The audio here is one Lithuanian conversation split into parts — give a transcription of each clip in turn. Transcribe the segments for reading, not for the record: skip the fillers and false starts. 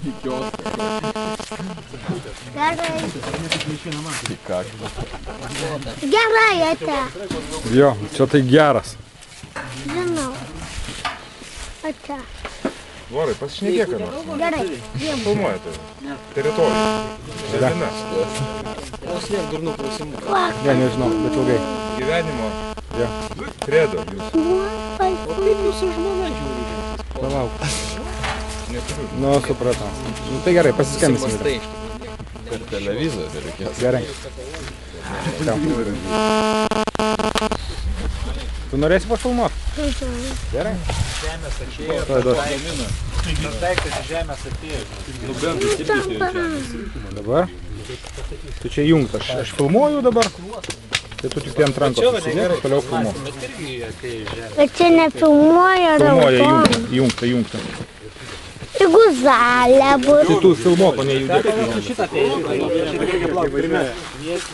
Gerai. Gerai, ate. Jo, čia tai geras. Žinau. Ate. Vorai, pasišnekėk, ką nors. Gerai. Filmuoja tave. Teritorija. Žemina. Ne, nežinau, bet ilgai. Gyvenimo. Jo. Kredo jūs. Palauk. Neturiu. Nu, supratau. Nu, tai gerai, pasiskambinsim. Per televizorių reikės. Gerai. Tu norėsi pafilmuot? Gerai. Žemės atėjo. Tuoj duos. Tas daiktas iš žemės atėjo. Dabar. Tu čia jungt, aš filmuoju dabar. Tai tu tik ant rankos susidėk, toliau filmuok. Bet irgi atėjo iš žemės. Bet čia nefilmuoja Filmuoja raudoną. jungtą. Jeigu žalia bus. Tai tu filmuok, o ne judėk. Šitą atėjo.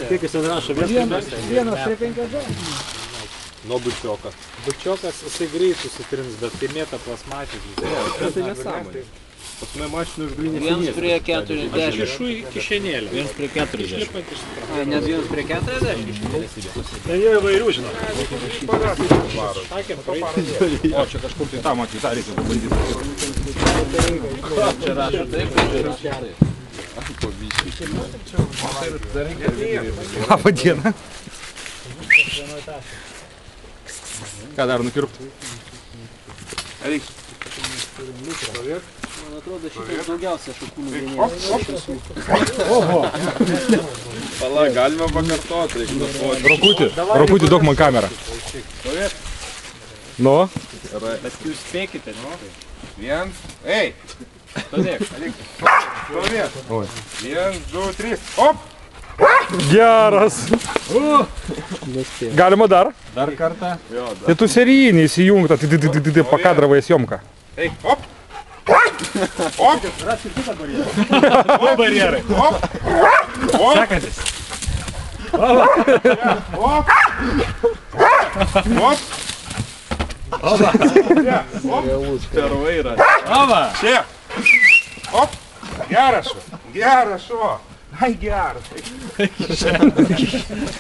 Kiek jis atrašo? 1/50. Nuo bučiokas. Bučiokas, jisai greit susitrins, bet kai mėta plasmatį. Tai nesąmonė. Pas mane mašinų užgrinė. 1/40. Kišų į kišenėlę. 1/40. Net 1/40? Ten jau įvairių, žinau. O čia kažkur tai tą matyti, tą reikia pabandyti. Čia rašo taip, Labą dieną. Ką dar nukirpti? Eik. man atrodo, šitas daugiausia šakų nugenės. Pala, galima pakartoti, reikia nufoti. Rokutį, duok man kamerą. Nu? Bet jūs spėkite, nu? Viens, ei! Stovėk. Stovėk. Viens, du, trys, op! Geras. Galima dar? Dar kartą. Tai tu serijinį įsijungtą, tai pakadravai sjomką. Ei, op! Op! Rasim kitą barjerą. O barjerai. Op! Op! Sekantis. Op! Op! Oba. Per vairą. Oba. Čia! Op! Geras šuo! Geras šuo! Ai, geras!